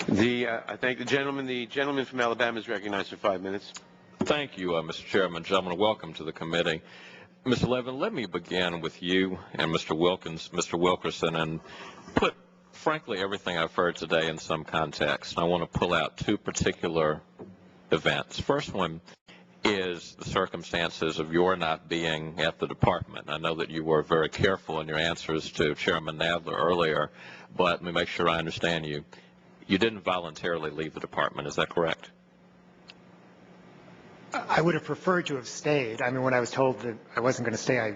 I thank the gentleman. The gentleman from Alabama is recognized for 5 minutes. Thank you, Mr. Chairman. Gentlemen, welcome to the committee. Mr. Levin, let me begin with you and Mr. Wilkerson, and put, frankly, everything I've heard today in some context. I want to pull out two particular events. First one is the circumstances of your not being at the department. I know that you were very careful in your answers to Chairman Nadler earlier, but let me make sure I understand you. You didn't voluntarily leave the department, is that correct? I would have preferred to have stayed. I mean, when I was told that I wasn't going to stay, I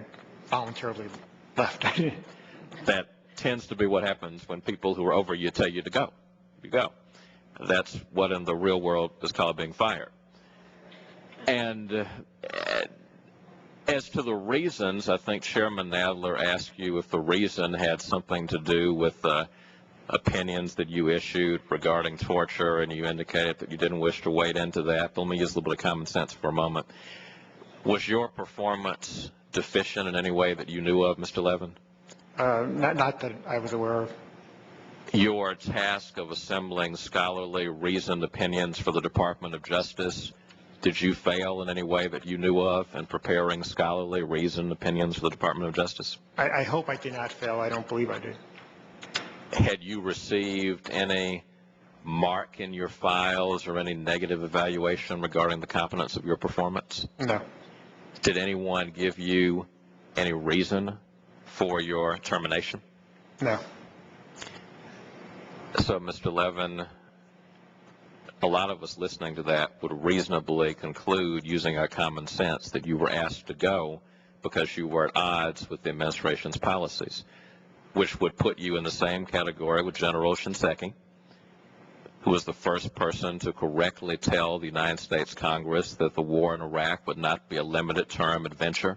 voluntarily left. That tends to be what happens when people who are over you tell you to go. You go. That's what in the real world is called being fired. And as to the reasons, I think Chairman Nadler asked you if the reason had something to do with opinions that you issued regarding torture, and you indicated that you didn't wish to wade into that. Let me use a little bit of common sense for a moment. Was your performance deficient in any way that you knew of, Mr. Levin? Not that I was aware of. Your task of assembling scholarly, reasoned opinions for the Department of Justice, did you fail in any way that you knew of in preparing scholarly, reasoned opinions for the Department of Justice? I hope I did not fail. I don't believe I did. Had you received any mark in your files or any negative evaluation regarding the competence of your performance? No. Did anyone give you any reason for your termination? No. So, Mr. Levin, a lot of us listening to that would reasonably conclude, using our common sense, that you were asked to go because you were at odds with the administration's policies, which would put you in the same category with General Shinseki, who was the first person to correctly tell the United States Congress that the war in Iraq would not be a limited-term adventure,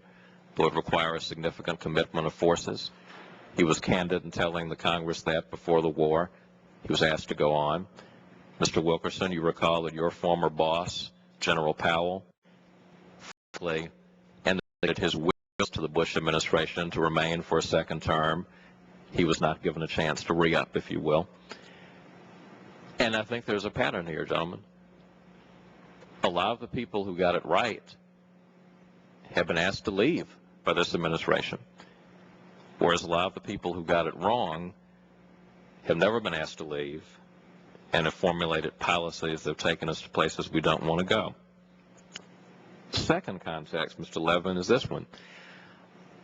but would require a significant commitment of forces. He was candid in telling the Congress that before the war. He was asked to go on. Mr. Wilkerson, you recall that your former boss, General Powell, frankly indicated his wish to the Bush administration to remain for a second term. He was not given a chance to re-up, if you will. And I think there's a pattern here, gentlemen. A lot of the people who got it right have been asked to leave by this administration, whereas a lot of the people who got it wrong have never been asked to leave and have formulated policies that have taken us to places we don't want to go. Second context, Mr. Levin, is this one.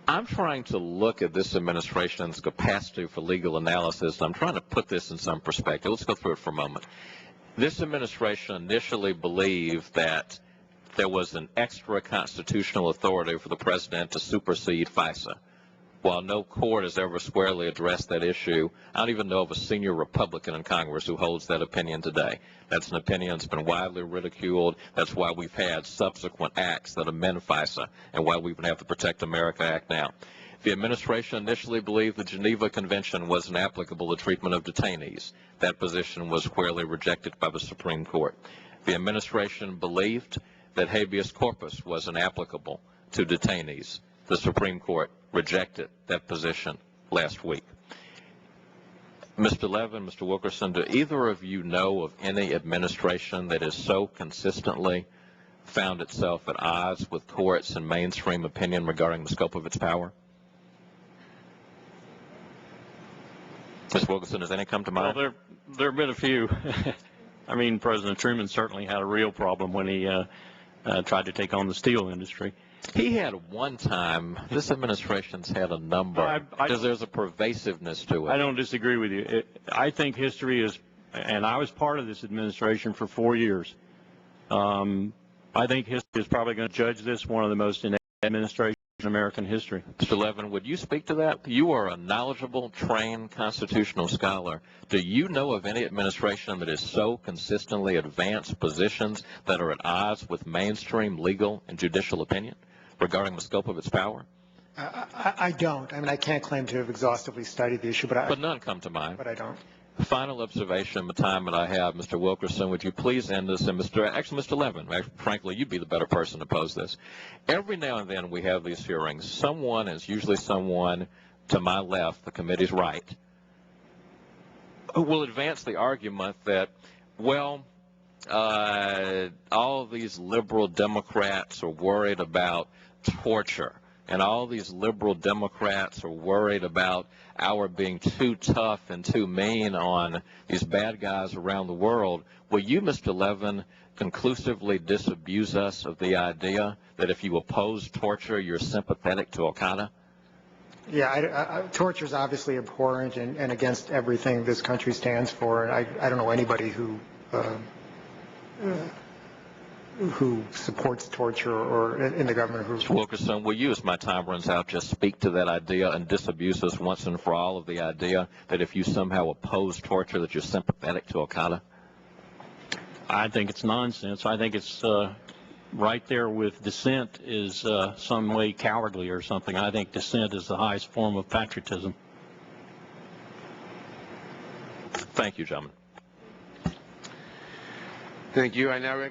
I'm trying to look at this administration's capacity for legal analysis, and I'm trying to put this in some perspective. Let's go through it for a moment. This administration initially believed that there was an extra constitutional authority for the president to supersede FISA. While no court has ever squarely addressed that issue, I don't even know of a senior Republican in Congress who holds that opinion today. That's an opinion that's been widely ridiculed. That's why we've had subsequent acts that amend FISA, and why we even have the Protect America Act now. The administration initially believed the Geneva Convention was inapplicable to treatment of detainees. That position was squarely rejected by the Supreme Court. The administration believed that habeas corpus was inapplicable to detainees. The Supreme Court rejected that position last week. Mr. Levin, Mr. Wilkerson, do either of you know of any administration that has so consistently found itself at odds with courts and mainstream opinion regarding the scope of its power? Ms. Wilkerson, does any come to mind? Well, there have been a few. I mean, President Truman certainly had a real problem when he tried to take on the steel industry. He had one time. This administration's had a number. There's a pervasiveness to it. I don't disagree with you. I think history is, and I was part of this administration for 4 years. I think history is probably going to judge this one of the most inept administrations in American history. Mr. Levin, would you speak to that? You are a knowledgeable, trained constitutional scholar. Do you know of any administration that has so consistently advanced positions that are at odds with mainstream legal and judicial opinion regarding the scope of its power? I don't. I mean, I can't claim to have exhaustively studied the issue, but none come to mind. But I don't. Final observation, the time that I have, Mr. Wilkerson, would you please end this? And Mr. Levin, frankly, you'd be the better person to pose this. Every now and then we have these hearings. Someone, is usually someone to my left, the committee's right, will advance the argument that, well, all of these liberal Democrats are worried about torture, and all these liberal Democrats are worried about our being too tough and too mean on these bad guys around the world. Will you, Mr. Levin, conclusively disabuse us of the idea that if you oppose torture, you're sympathetic to Al-Qaeda? Yeah, torture is obviously abhorrent and against everything this country stands for. I don't know anybody who supports torture or in the government who... Mr. Wilkerson, will you, as my time runs out, just speak to that idea and disabuse us once and for all of the idea that if you somehow oppose torture, that you're sympathetic to Al-Qaeda? I think it's nonsense. I think it's right there with dissent is some way cowardly or something. I think dissent is the highest form of patriotism. Thank you, gentlemen. Thank you. I now